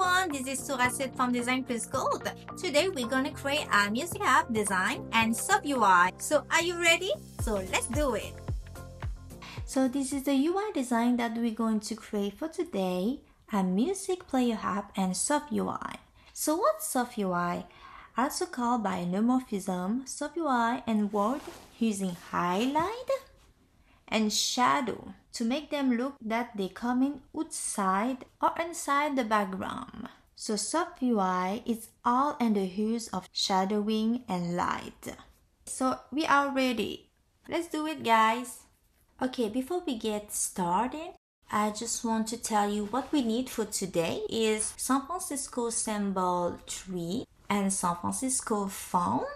everyone, this is Surasit from Design Plus Gold. Today we're gonna create a music app design and sub UI. So are you ready? So let's do it. So this is the UI design that we're going to create for today, a music player app and sub UI. So what's sub UI? Also called by Neumorphism, sub UI and word using highlight and shadow to make them look that they coming outside or inside the background. So sub UI is all in the use of shadowing and light. So we are ready. Let's do it, guys. Okay, before we get started, I just want to tell you what we need for today is San Francisco symbol tree and San Francisco font.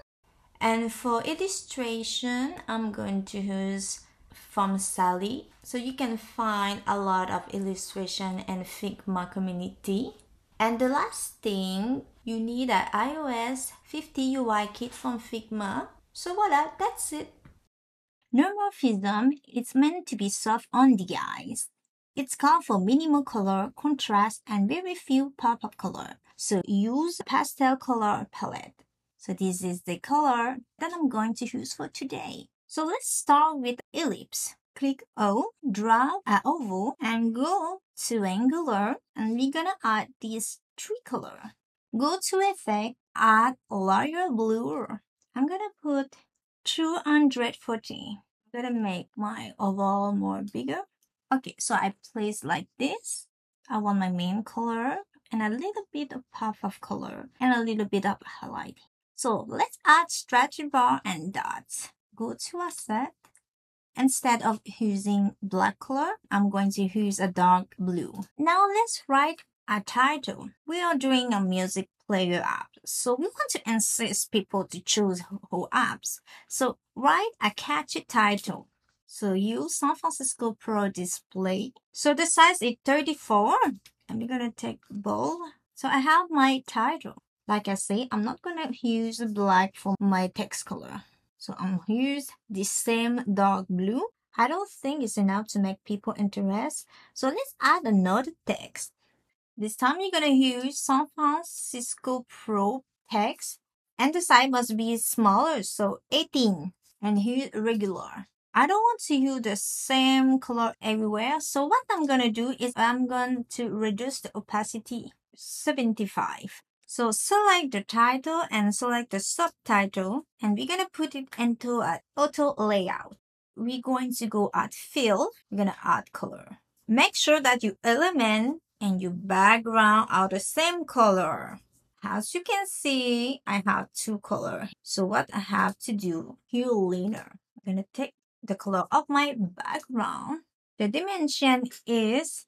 And for illustration, I'm going to use from Sally. So you can find a lot of illustration in Figma community. And the last thing, you need an iOS 50 UI kit from Figma. So voila, that's it. Neumorphism is meant to be soft on the eyes. It's called for minimal color, contrast, and very few pop of color. So use pastel color palette. So this is the color that I'm going to use for today. So let's start with ellipse. Click O, draw an oval, and go to angular, and we're gonna add this tree color. Go to effect, add layer blur. I'm gonna put 240. I'm gonna make my oval more bigger. Okay, so I place like this. I want my main color and a little bit of pop of color and a little bit of highlight. So let's add stretch bar and dots. Go to Asset. Instead of using black color, I'm going to use a dark blue. Now let's write a title. We are doing a music player app, so we want to insist people to choose whole apps. So write a catchy title. So use San Francisco Pro display. So the size is 34, and we're gonna take bold. So I have my title. Like I say, I'm not gonna use black for my text color. So I'm gonna use the same dark blue. I don't think it's enough to make people interested. So let's add another text. This time you're gonna use San Francisco Pro text. And the size must be smaller, so 18. And here's regular. I don't want to use the same color everywhere. So what I'm gonna do is I'm going to reduce the opacity 75. So select the title and select the subtitle, and we're gonna put it into an auto layout. We're going to go add fill. We're gonna add color. Make sure that your element and your background are the same color. As you can see, I have two colors. So what I have to do, hue linear. I'm gonna take the color of my background. The dimension is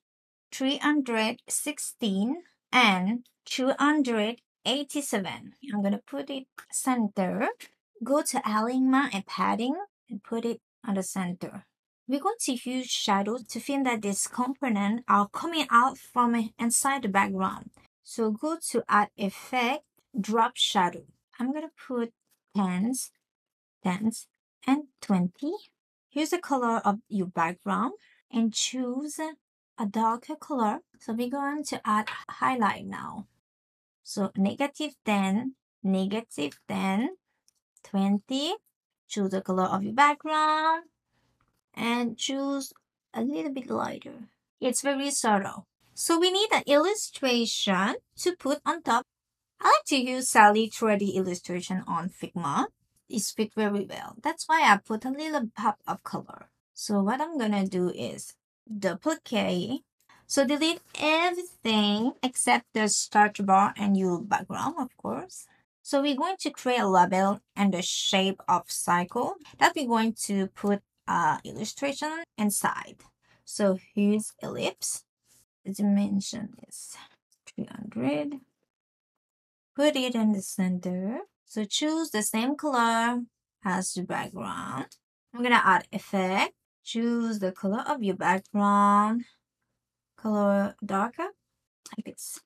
316 and 287. I'm gonna put it center. Go to alignment and padding and put it on the center. We're going to use shadows to feel that these components are coming out from inside the background. So go to add effect, drop shadow. I'm gonna put 10s, and 20. Here's the color of your background and choose a darker color. So we're going to add highlight now. So -10, -10, 20. Choose the color of your background and choose a little bit lighter. It's very subtle. So we need an illustration to put on top. I like to use Sally 3D illustration on Figma. It fits very well. That's why I put a little pop of color. So what I'm gonna do is duplicate. So delete everything except the start bar and your background, of course. So we're going to create a label and the shape of cycle that we're going to put illustration inside. So here's ellipse. The dimension is 300. Put it in the center. So choose the same color as the background. I'm gonna add effect. Choose the color of your background. Color darker, like this.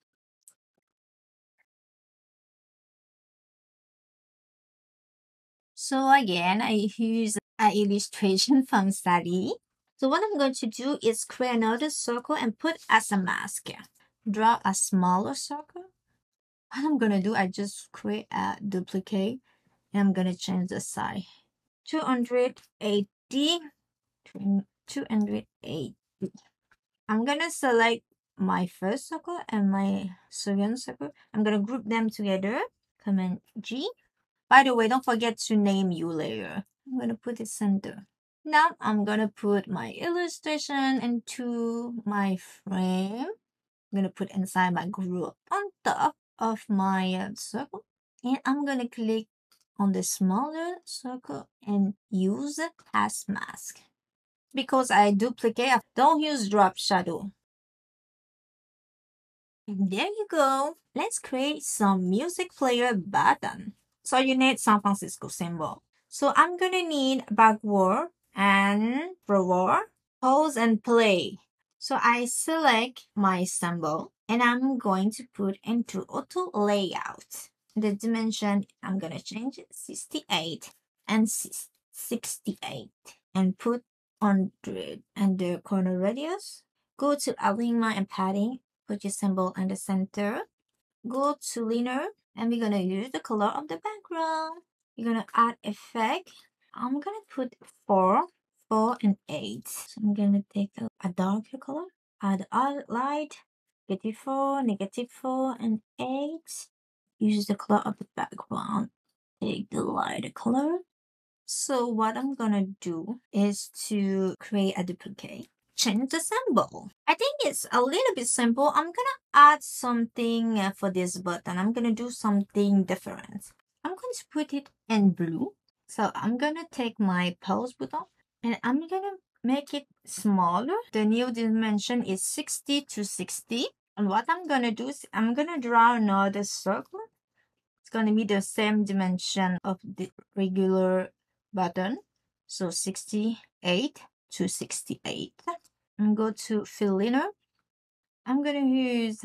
So again, I use an illustration from Sally. So what I'm going to do is create another circle and put as a mask. draw a smaller circle. What I'm gonna do, I just create a duplicate and I'm gonna change the size. 280, 280. I'm gonna select my first circle and my second circle. I'm gonna group them together. Command G. By the way, don't forget to name your layer. I'm gonna put it center. Now I'm gonna put my illustration into my frame. I'm gonna put inside my group on top of my circle. And I'm gonna click on the smaller circle and use as mask. Because I duplicate, don't use drop shadow. And there you go. Let's create some music player button. So you need San Francisco symbol. So I'm gonna need backward and forward, pause and play. So I select my symbol and I'm going to put into auto layout. The dimension, I'm gonna change it 68 and 68 and put 100 and the corner radius. Go to alignment and padding, put your symbol in the center. Go to linear and we're gonna use the color of the background. You're gonna add effect. I'm gonna put 4, 4 and 8. So I'm gonna take a darker color, add a light, negative 4 and 8. Use the color of the background. Take the lighter color. So what I'm gonna do is to create a duplicate. Change the symbol. I think it's a little bit simple. I'm gonna add something for this button. I'm gonna do something different. I'm going to put it in blue. So I'm gonna take my pause button and I'm gonna make it smaller. The new dimension is 60 to 60. And what I'm gonna do is I'm gonna draw another circle. It's gonna be the same dimension of the regular button. So 68 to 68. And go to fill inner. I'm gonna use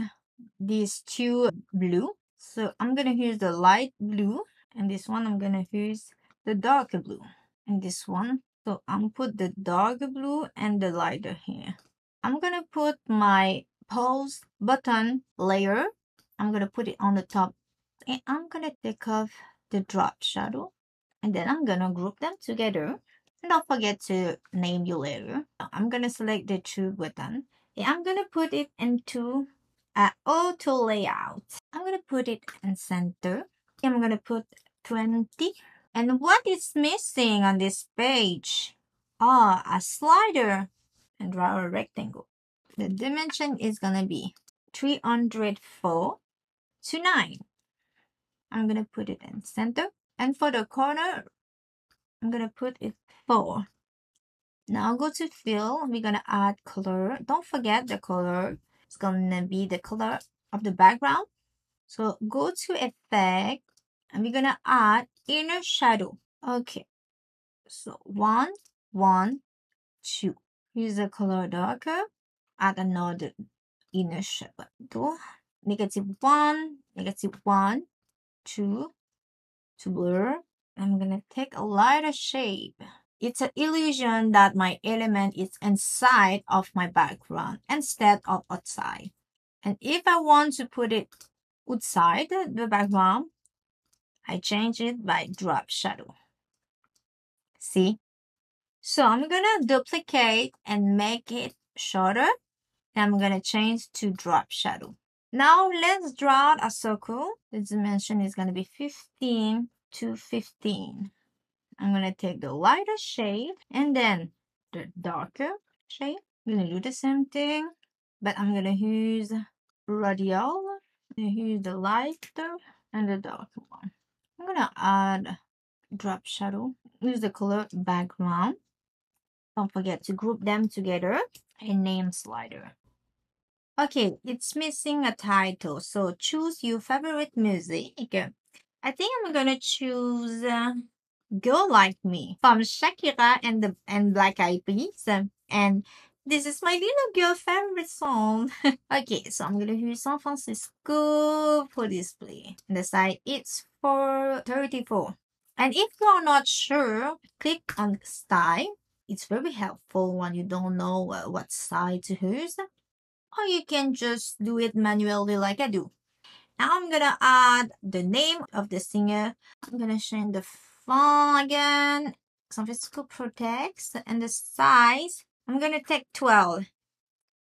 these two blue. So I'm gonna use the light blue and this one I'm gonna use the dark blue. And this one, so I'm put the dark blue and the lighter here. I'm gonna put my pause button layer. I'm gonna put it on the top and I'm gonna take off the drop shadow and then I'm gonna group them together. And don't forget to name your layer. I'm gonna select the two button and I'm gonna put it into auto layout. I'm gonna put it in center. I'm gonna put 20. And what is missing on this page? Ah, a slider and draw a rectangle. The dimension is gonna be 304 to 9. I'm gonna put it in center. And for the corner, I'm gonna put it 4. Now go to fill. We're gonna add color. Don't forget the color. It's gonna be the color of the background. So go to effect and we're gonna add inner shadow. Okay. So 1, 1, 2. Use the color darker. Add another inner shadow. Negative 1, negative 1, 2, to blur. I'm gonna take a lighter shape. It's an illusion that my element is inside of my background instead of outside. And if I want to put it outside the background, I change it by drop shadow. See? So I'm gonna duplicate and make it shorter. And I'm gonna change to drop shadow. Now let's draw a circle. The dimension is gonna be 15 to 15. I'm gonna take the lighter shade and then the darker shade. I'm gonna do the same thing, but I'm gonna use radial. I'm gonna use the lighter and the darker one. I'm gonna add drop shadow. Use the color background. Don't forget to group them together and name slider. Okay, it's missing a title, so choose your favorite music. I think I'm gonna choose Girl Like Me from Shakira and Black Eyed Peas. And this is my little girl favorite song. Okay, so I'm gonna use San Francisco for display. And the size it's 434. And if you're not sure, click on style. It's very helpful when you don't know what style to use. or you can just do it manually like I do. Now I'm gonna add the name of the singer. I'm gonna change the font again. San Francisco Protects, and the size, I'm gonna take 12.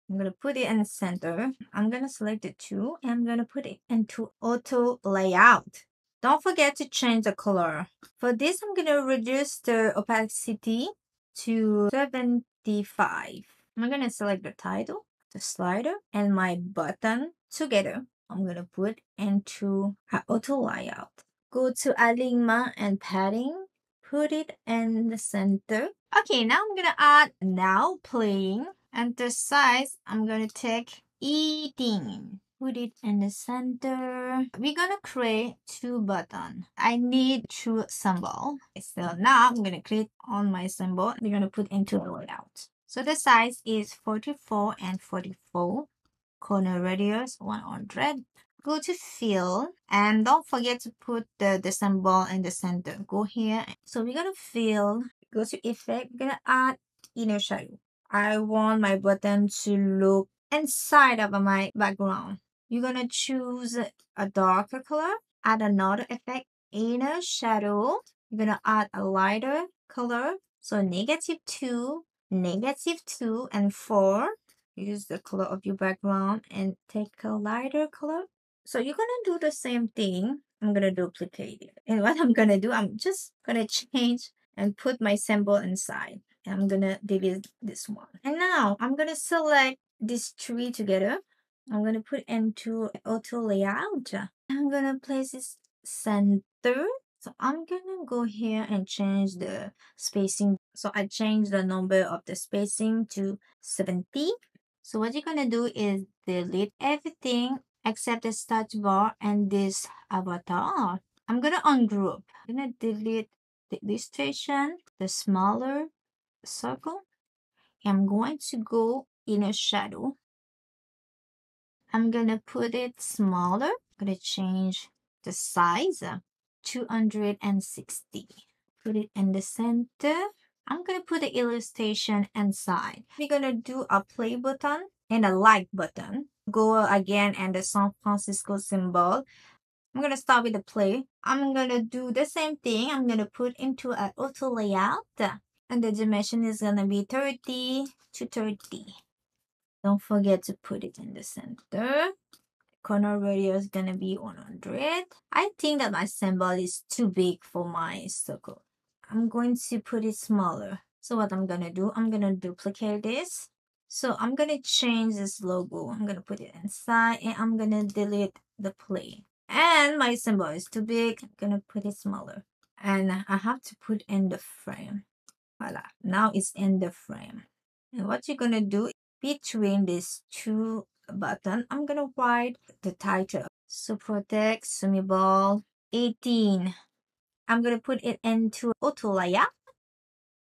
I'm gonna put it in the center. I'm gonna select the two and I'm gonna put it into auto layout. Don't forget to change the color. For this, I'm gonna reduce the opacity to 75. I'm gonna select the title, the slider, and my button together. I'm gonna put into auto layout. Go to alignment and padding. Put it in the center. Okay, now I'm gonna add now playing, and the size I'm gonna take 18. Put it in the center. We're gonna create two buttons. I need two symbol. So now I'm gonna click on my symbol. We're gonna put into a layout. So the size is 44 and 44. Corner radius 100. Go to fill and don't forget to put the symbol in the center. Go here. So we're gonna fill. Go to effect. We're gonna add inner shadow. I want my button to look inside of my background. You're gonna choose a darker color. Add another effect. Inner shadow. You're gonna add a lighter color. So -2, -2, and 4. Use the color of your background and take a lighter color. So you're gonna do the same thing. I'm gonna duplicate it. And what I'm gonna do, I'm just gonna change and put my symbol inside. And I'm gonna delete this one. And now I'm gonna select these three together. I'm gonna put into auto layout. I'm gonna place this center. So I'm gonna go here and change the spacing. So I change the number of the spacing to 70. So what you're gonna do is delete everything except the start bar and this avatar. I'm gonna ungroup. I'm gonna delete the illustration, the smaller circle. I'm going to go in a shadow. I'm gonna put it smaller. I'm gonna change the size 260. Put it in the center. I'm gonna put the illustration inside. We're gonna do a play button and a like button. Go again and the San Francisco symbol. I'm gonna start with the play. I'm gonna do the same thing. I'm gonna put into an auto layout. And the dimension is gonna be 30 to 30. Don't forget to put it in the center. Corner radius is gonna be 100. I think that my symbol is too big for my circle. I'm going to put it smaller. So what I'm gonna do, I'm gonna duplicate this. So I'm gonna change this logo. I'm gonna put it inside and I'm gonna delete the play. And my symbol is too big. I'm gonna put it smaller. And I have to put in the frame. Voila, now it's in the frame. And what you're gonna do between these two buttons, I'm gonna write the title. So protect Sumiball 18. I'm gonna put it into auto layout.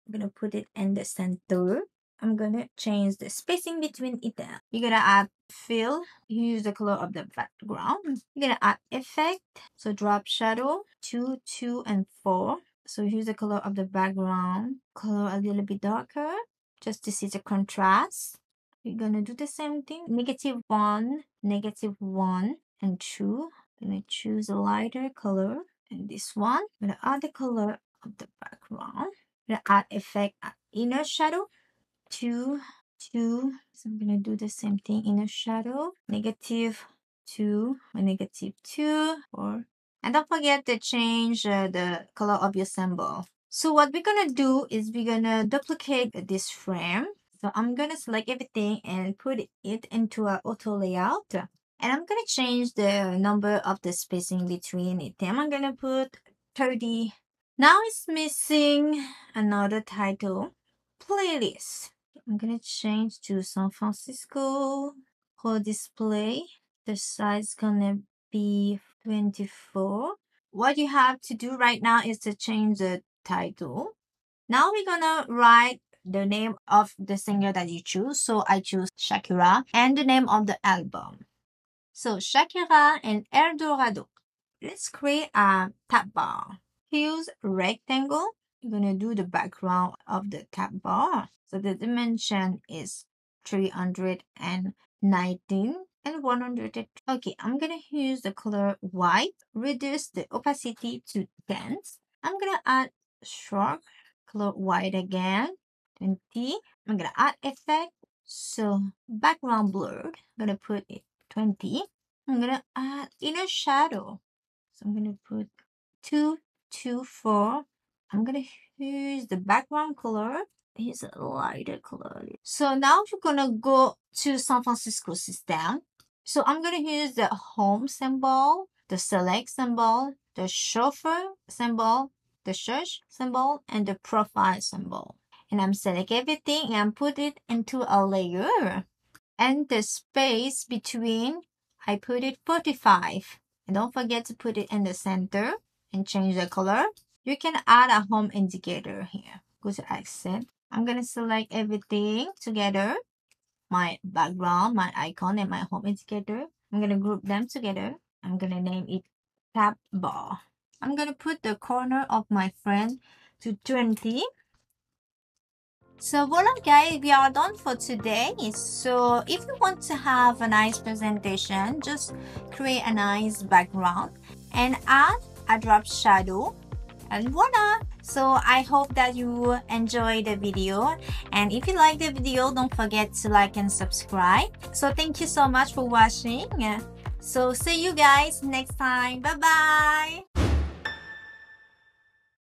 I'm gonna put it in the center. I'm gonna change the spacing between it. You're gonna add fill. Use the color of the background. You're gonna add effect. So drop shadow 2, 2, and 4. So use the color of the background. Color a little bit darker just to see the contrast. We're gonna do the same thing. -1, -1, and 2. I'm gonna choose a lighter color. And this one, I'm gonna add the color of the background. I'm gonna add effect inner shadow 2, 2. So I'm gonna do the same thing, inner shadow, -2, -2, or and don't forget to change the color of your symbol. So what we're gonna do is we're gonna duplicate this frame. So I'm gonna select everything and put it into an auto layout. And I'm gonna change the number of the spacing between it. And I'm gonna put 30. Now it's missing another title, playlist. I'm gonna change to San Francisco for display. The size gonna be 24. What you have to do right now is to change the title. Now we're gonna write the name of the singer that you choose. So I choose Shakira and the name of the album. So Shakira and El Dorado. Let's create a tab bar. Use rectangle. You're gonna do the background of the tab bar. So the dimension is 390. 19 and 100. Okay, I'm gonna use the color white, reduce the opacity to 10. I'm gonna add stroke, color white again, 20. I'm gonna add effect, so background blurred, I'm gonna put it 20. I'm gonna add inner shadow, so I'm gonna put 224. I'm gonna use the background color. Here's a lighter color. So now we're gonna go to San Francisco system. So I'm gonna use the home symbol, the select symbol, the chauffeur symbol, the search symbol, and the profile symbol. And I'm select everything and put it into a layer. And the space between, I put it 45. And don't forget to put it in the center and change the color. You can add a home indicator here. Go to accent. I'm gonna select everything together. My background, my icon, and my home indicator. I'm gonna group them together. I'm gonna name it tab bar. I'm gonna put the corner of my friend to 20. So voila guys, we are done for today. So if you want to have a nice presentation, just create a nice background and add a drop shadow, and voila. So I hope that you enjoy the video, and if you like the video, don't forget to like and subscribe. So thank you so much for watching. So see you guys next time. Bye bye.